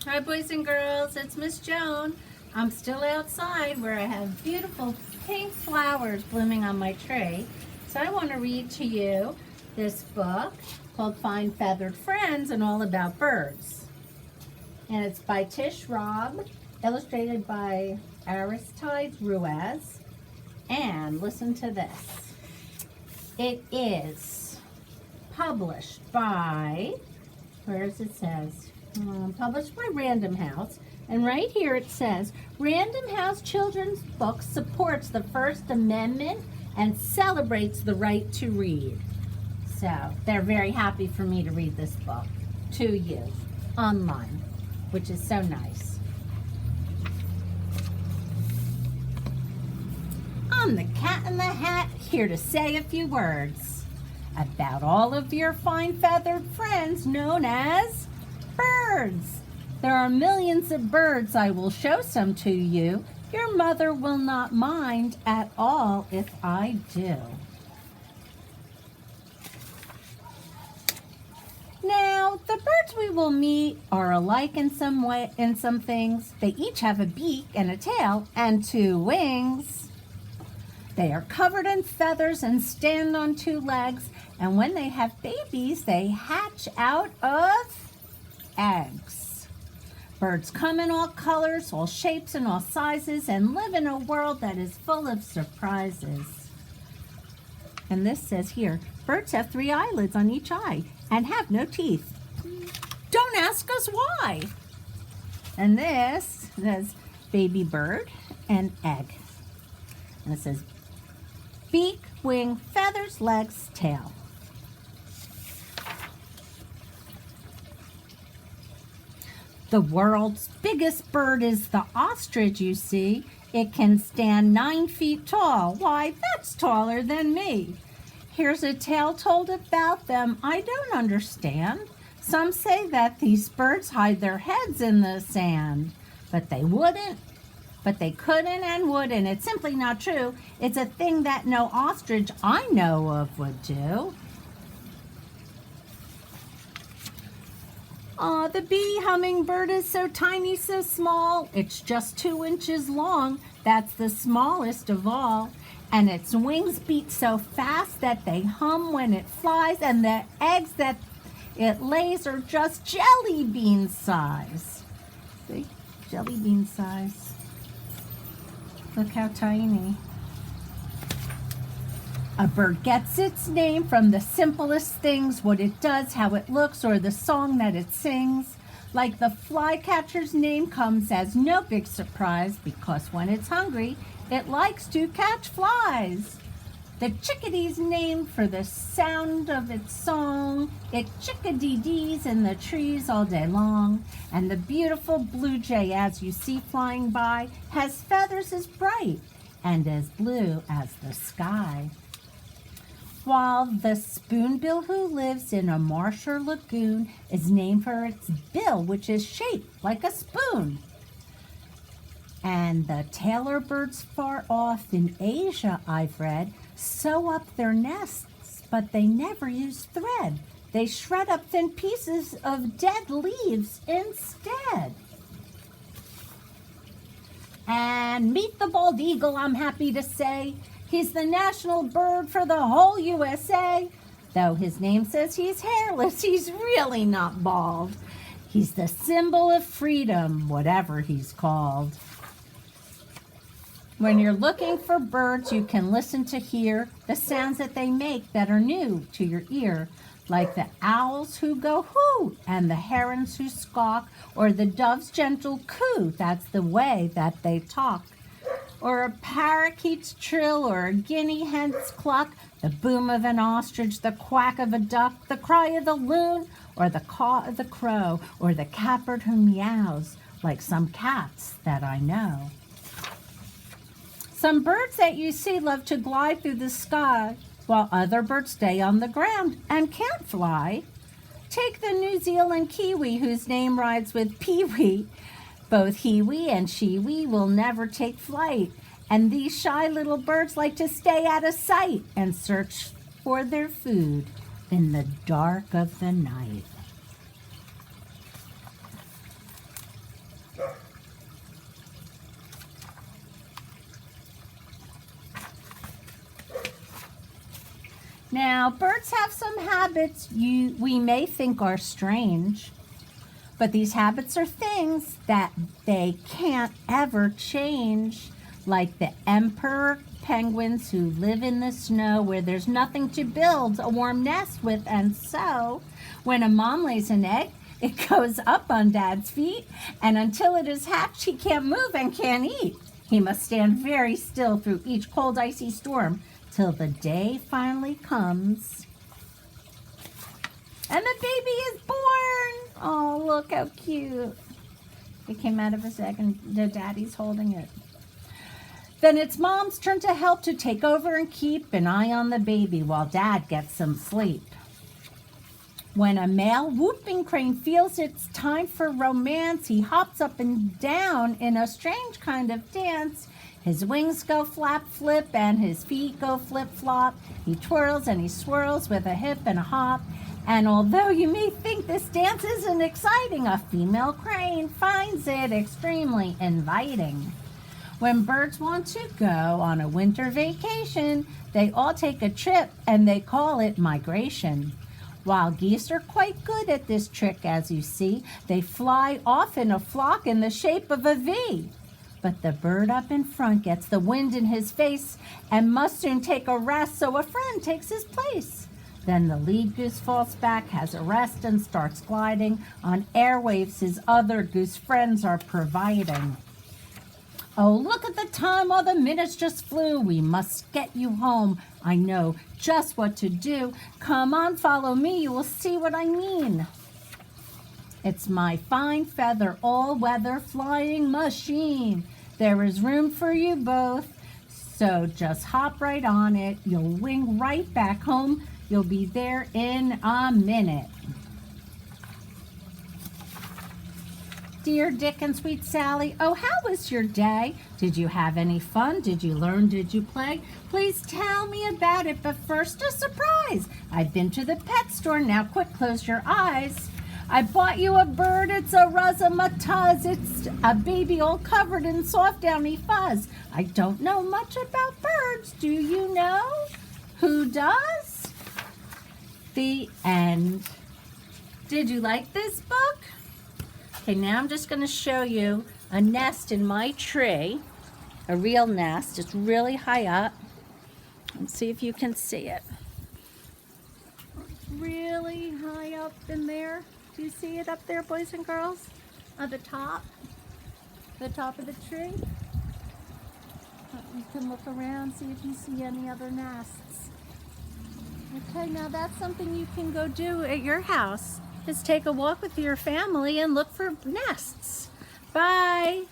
Hi boys and girls, it's Miss Joan. I'm still outside where I have beautiful pink flowers blooming on my tree. So I want to read to you this book called Find Feathered Friends and All About Birds. And it's by Tish Robb, illustrated by Aristide Ruiz. And listen to this. It is published by, where does it says? Published by Random House, and right here it says Random House Children's Book supports the First Amendment and celebrates the right to read. So they're very happy for me to read this book to you online, which is so nice. I'm the Cat in the Hat, here to say a few words about all of your fine feathered friends known as birds. There are millions of birds. I will show some to you. Your mother will not mind at all if I do. Now, the birds we will meet are alike in some way, in some things. They each have a beak and a tail and two wings. They are covered in feathers and stand on two legs. And when they have babies, they hatch out of eggs. Birds come in all colors, all shapes, and all sizes, and live in a world that is full of surprises. And this says here, birds have 3 eyelids on each eye and have no teeth. Don't ask us why. And this says baby bird and egg. And it says beak, wing, feathers, legs, tail. The world's biggest bird is the ostrich, you see. It can stand 9 feet tall. Why, that's taller than me. Here's a tale told about them I don't understand. Some say that these birds hide their heads in the sand, but they couldn't and wouldn't. It's simply not true. It's a thing that no ostrich I know of would do. Aw, the bee hummingbird is so tiny, so small. It's just 2 inches long. That's the smallest of all. And its wings beat so fast that they hum when it flies, and the eggs that it lays are just jelly bean size. See? Jelly bean size. Look how tiny. A bird gets its name from the simplest things, what it does, how it looks, or the song that it sings. Like the flycatcher's name comes as no big surprise, because when it's hungry, it likes to catch flies. The chickadee's named for the sound of its song. It chickadee-dees in the trees all day long. And the beautiful blue jay, as you see flying by, has feathers as bright and as blue as the sky. While the spoonbill who lives in a marsh or lagoon is named for its bill, which is shaped like a spoon. And the tailor birds far off in Asia, I've read, sew up their nests, but they never use thread. They shred up thin pieces of dead leaves instead. And meet the bald eagle, I'm happy to say. He's the national bird for the whole USA. Though his name says he's hairless, he's really not bald. He's the symbol of freedom, whatever he's called. When you're looking for birds, you can listen to hear the sounds that they make that are new to your ear, like the owls who go hoo, and the herons who squawk, or the dove's gentle coo. That's the way that they talk. Or a parakeet's trill, or a guinea hen's cluck, the boom of an ostrich, the quack of a duck, the cry of the loon, or the caw of the crow, or the catbird who meows, like some cats that I know. Some birds that you see love to glide through the sky, while other birds stay on the ground and can't fly. Take the New Zealand kiwi, whose name rhymes with peewee. Both he-wee and she-wee will never take flight, and these shy little birds like to stay out of sight and search for their food in the dark of the night. Now, birds have some habits we may think are strange, but these habits are things that they can't ever change, like the emperor penguins who live in the snow where there's nothing to build a warm nest with. And so, when a mom lays an egg, it goes up on Dad's feet, and until it is hatched, he can't move and can't eat. He must stand very still through each cold, icy storm till the day finally comes and the baby is born. Oh, look how cute. It came out of his egg and the daddy's holding it. Then it's Mom's turn to help to take over and keep an eye on the baby while Dad gets some sleep. When a male whooping crane feels it's time for romance, he hops up and down in a strange kind of dance. His wings go flap, flip, and his feet go flip, flop. He twirls and he swirls with a hip and a hop. And although you may think this dance isn't exciting, a female crane finds it extremely inviting. When birds want to go on a winter vacation, they all take a trip and they call it migration. While geese are quite good at this trick, as you see, they fly off in a flock in the shape of a V. But the bird up in front gets the wind in his face and must soon take a rest, so a friend takes his place. Then the lead goose falls back, has a rest, and starts gliding on airwaves his other goose friends are providing. Oh, look at the time, all the minutes just flew. We must get you home. I know just what to do. Come on, follow me, you will see what I mean. It's my fine feather, all-weather flying machine. There is room for you both, so just hop right on it. You'll wing right back home. You'll be there in a minute. Dear Dick and sweet Sally, oh, how was your day? Did you have any fun? Did you learn? Did you play? Please tell me about it, but first a surprise. I've been to the pet store. Now quick, close your eyes. I bought you a bird. It's a razzmatazz. It's a baby all covered in soft downy fuzz. I don't know much about birds. Do you know? Who does? The end. Did you like this book? Okay, now I'm just going to show you a nest in my tree, a real nest. It's really high up. Let's see if you can see it. It's really high up in there. Do you see it up there, boys and girls? At the top of the tree. You can look around, see if you see any other nests. Okay, now that's something you can go do at your house. Is take a walk with your family and look for nests. Bye.